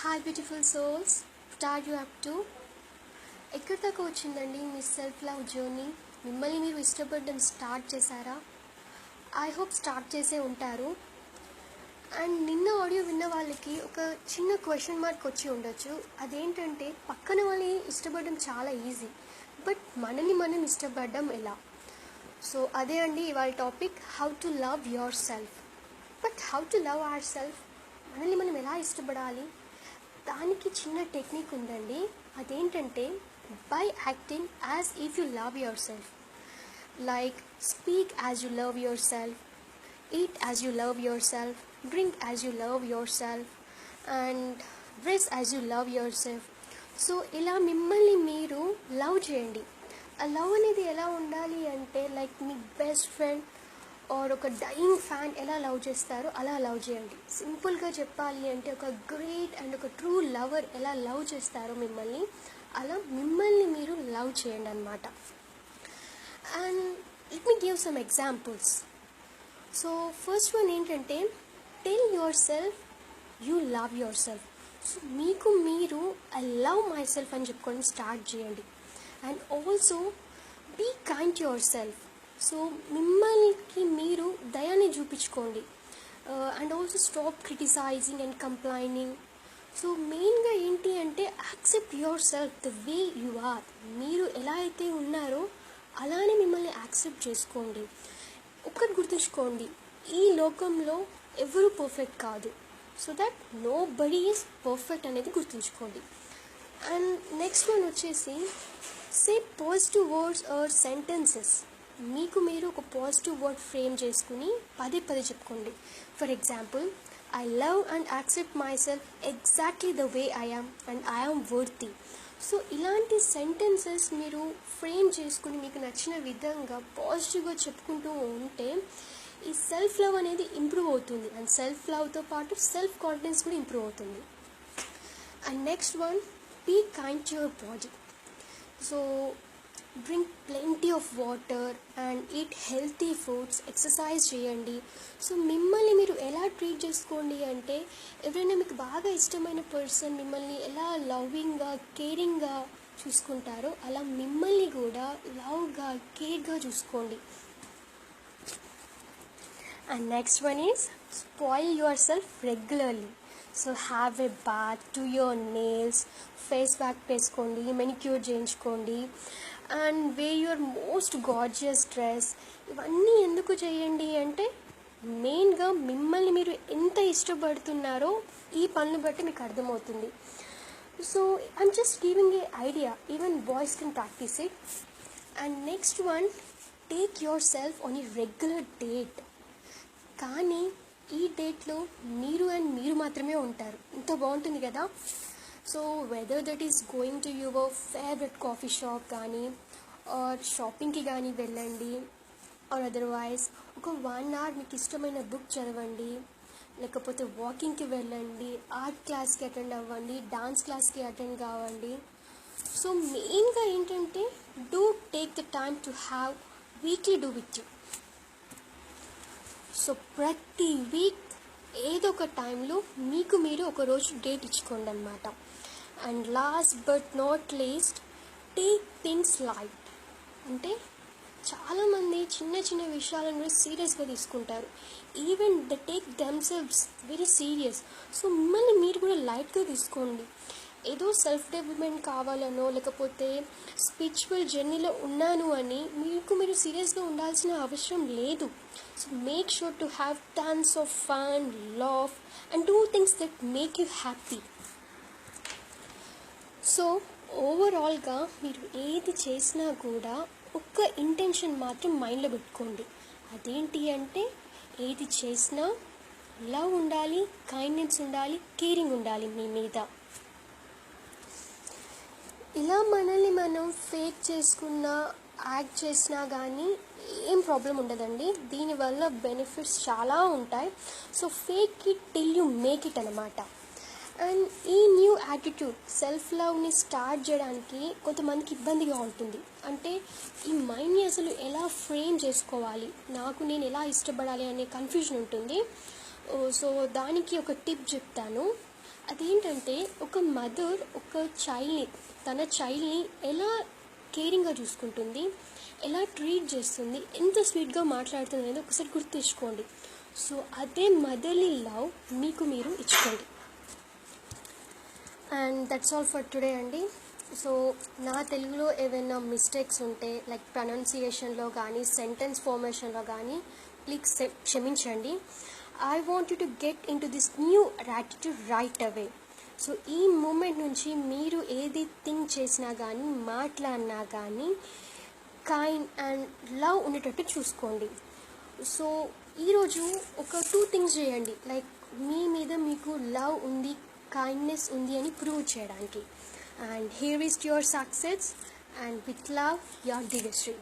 Hi beautiful souls, what are you up to? ఎక్కడి దాకా వచ్చిందండి మీ సెల్ఫ్ లవ్ జర్నీ? మిమ్మల్ని మీరు ఇష్టపడడం స్టార్ట్ చేశారా? ఐ హోప్ స్టార్ట్ చేసే ఉంటారు. అండ్ నిన్న ఆడియో విన్న వాళ్ళకి ఒక చిన్న క్వశ్చన్ మార్క్ వచ్చి ఉండొచ్చు. అదేంటంటే, పక్కన వాళ్ళని ఇష్టపడడం చాలా ఈజీ, బట్ మనల్ని మనం ఇష్టపడడం ఎలా? సో అదే అండి ఇవాళ topic, how to love your self. But how to love our self, మనల్ని మనం ఎలా ఇష్టపడాలి? దానికి చిన్న టెక్నిక్ ఉందండి. అదేంటంటే, by acting as if you love your self. Like speak as you love your self, eat as you love yourself, drink as you love yourself, and dress as you love yourself. So ఇలా మిమ్మల్ని మీరు love చేయండి. ఆ love అనేది ఎలా ఉండాలి అంటే, like మీ బెస్ట్ ఫ్రెండ్ ఆర్ ఒక డైయింగ్ ఫ్యాన్ ఎలా లవ్ చేస్తారో అలా లవ్ చేయండి. సింపుల్గా చెప్పాలి అంటే, ఒక గ్రేట్ అండ్ ఒక ట్రూ లవర్ ఎలా లవ్ చేస్తారో మిమ్మల్ని, అలా మిమ్మల్ని మీరు లవ్ చేయండి అన్నమాట. And let me give some examples. So first one ఏంటంటే, tell yourself you love yourself. So మీకు మీరు ఐ లవ్ మై సెల్ఫ్ అని చెప్పుకోవడం స్టార్ట్ చేయండి. And also be kind to yourself. So మిమ్మల్ని మీరు దయాన్ని చూపించుకోండి. And also stop criticising and complaining. So మెయిన్గా ఏంటి అంటే, accept yourself the way you are. మీరు ఎలా అయితే ఉన్నారో అలానే మిమ్మల్ని యాక్సెప్ట్ చేసుకోండి. ఒక్కటి గుర్తుంచుకోండి, ఈ లోకంలో ఎవరు పర్ఫెక్ట్ కాదు. So that nobody is perfect అనేది గుర్తుంచుకోండి. అండ్ నెక్స్ట్ వన్ వచ్చేసి, say positive words or sentences. మీకు మీరు ఒక పాజిటివ్ వర్డ్ ఫ్రేమ్ చేసుకుని పదే పదే చెప్పుకోండి. For example, I love and accept myself exactly the way I am and I am worthy. So ఇలాంటి సెంటెన్సెస్ మీరు ఫ్రేమ్ చేసుకుని మీకు నచ్చిన విధంగా పాజిటివ్గా చెప్పుకుంటూ ఉంటే ఈ సెల్ఫ్ లవ్ అనేది ఇంప్రూవ్ అవుతుంది. అండ్ సెల్ఫ్ లవ్తో పాటు సెల్ఫ్ కాన్ఫిడెన్స్ కూడా ఇంప్రూవ్ అవుతుంది. And next one, be kind to your body. So drink plenty of water and eat healthy foods, exercise చేయండి. సో మిమ్మల్ని మీరు ఎలా ట్రీట్ చేసుకోండి అంటే, ఎవరైనా మీకు బాగా ఇష్టమైన పర్సన్ మిమ్మల్ని ఎలా లవింగ్గా కేరింగ్గా చూసుకుంటారో అలా మిమ్మల్ని కూడా లవ్గా కేర్గా చూసుకోండి. And next one is spoil yourself regularly. So have a bath, do your nails, face pack వేసుకోండి, మెనిక్యూర్ చేయించుకోండి, and wear your most gorgeous dress. ఇవన్నీ ఎందుకు చేయండి అంటే, మెయిన్గా మిమ్మల్ని మీరు ఎంత ఇష్టపడుతున్నారో ఈ పనులు బట్టి మీకు అర్థమవుతుంది. So I'm just giving a idea, even boys can practice it. And next one, take your self on a regular date. కానీ ఈ డేట్లో మీరు మాత్రమే ఉంటారు. ఇంత బాగుంటుంది కదా. So whether that is going to your favourite coffee shop కానీ ఆర్ షాపింగ్కి కానీ వెళ్ళండి, ఆర్ అదర్వైజ్ ఒక 1 hour మీకు ఇష్టమైన బుక్ చదవండి, లేకపోతే వాకింగ్కి వెళ్ళండి, ఆర్ట్ క్లాస్కి అటెండ్ అవ్వండి, డాన్స్ క్లాస్కి అటెండ్ కావండి. సో మెయిన్గా ఏంటంటే, do take the time to have weekly do with you. So ప్రతి వీక్ ఏదో ఒక టైంలో మీకు మీరు ఒకరోజు డేట్ ఇచ్చుకోండి అన్నమాట. And last but not least, take things light. అంటే చాలామంది చిన్న చిన్న విషయాలను కూడా సీరియస్గా తీసుకుంటారు. Even the take themselves very serious. So మిమ్మల్ని మీరు కూడా లైట్గా తీసుకోండి. ఏదో సెల్ఫ్ డెవలప్మెంట్ కావాలనో లేకపోతే స్పిరిచువల్ జర్నీలో ఉన్నాను అని మీకు మీరు సీరియస్గా ఉండాల్సిన అవసరం లేదు. So make sure to have tons of fun, laugh and do things that make you happy. So ఓవరాల్గా మీరు ఏది చేసినా కూడా ఒక్క ఇంటెన్షన్ మాత్రం మైండ్లో పెట్టుకోండి. అదేంటి అంటే, ఏది చేసినా లవ్ ఉండాలి, కైండ్నెస్ ఉండాలి, కేరింగ్ ఉండాలి మీ మీద. ఇలా మనల్ని మనం ఫేక్ చేసుకున్నా యాక్ట్ చేసినా కానీ ఏం ప్రాబ్లం ఉండదండి. దీనివల్ల బెనిఫిట్స్ చాలా ఉంటాయి. So fake it till you make it అనమాట. అండ్ ఈ న్యూ యాటిట్యూడ్ సెల్ఫ్ లవ్ని స్టార్ట్ చేయడానికి కొంతమందికి ఇబ్బందిగా ఉంటుంది. అంటే ఈ మైండ్ని అసలు ఎలా ఫ్రేమ్ చేసుకోవాలి, నేను ఎలా ఇష్టపడాలి అనే కన్ఫ్యూజన్ ఉంటుంది. సో దానికి ఒక టిప్ చెప్తాను. అదేంటంటే ఒక మదర్ తన చైల్డ్ని ఎలా కేరింగ్గా చూసుకుంటుంది, ఎలా ట్రీట్ చేస్తుంది, ఎంత స్వీట్గా మాట్లాడుతుంది అనేది ఒకసారి గుర్తు తెచ్చుకోండి. సో అదే మదర్లీ లవ్ మీకు మీరు ఇచ్చుకోండి. And that's all for today అండి. సో నా తెలుగులో ఏవైనా మిస్టేక్స్ ఉంటే లైక్ ప్రొనౌన్సియేషన్లో కానీ సెంటెన్స్ ఫార్మేషన్లో కానీ ప్లీజ్ క్షమించండి. I want you to get in to this new attitude right away. So ఈ మూమెంట్ నుంచి మీరు ఏది థింక్ చేసినా కానీ మాట్లాడినా కానీ కైండ్ అండ్ లవ్ ఉండేటట్టు చూసుకోండి. సో ఈరోజు ఒక 2 థింగ్స్ చేయండి, లైక్ మీ మీద మీకు లవ్ ఉంది, కైండ్నెస్ ఉంది అని ప్రూవ్ చేయడానికి. And here is your success, and with love, your Divyastree.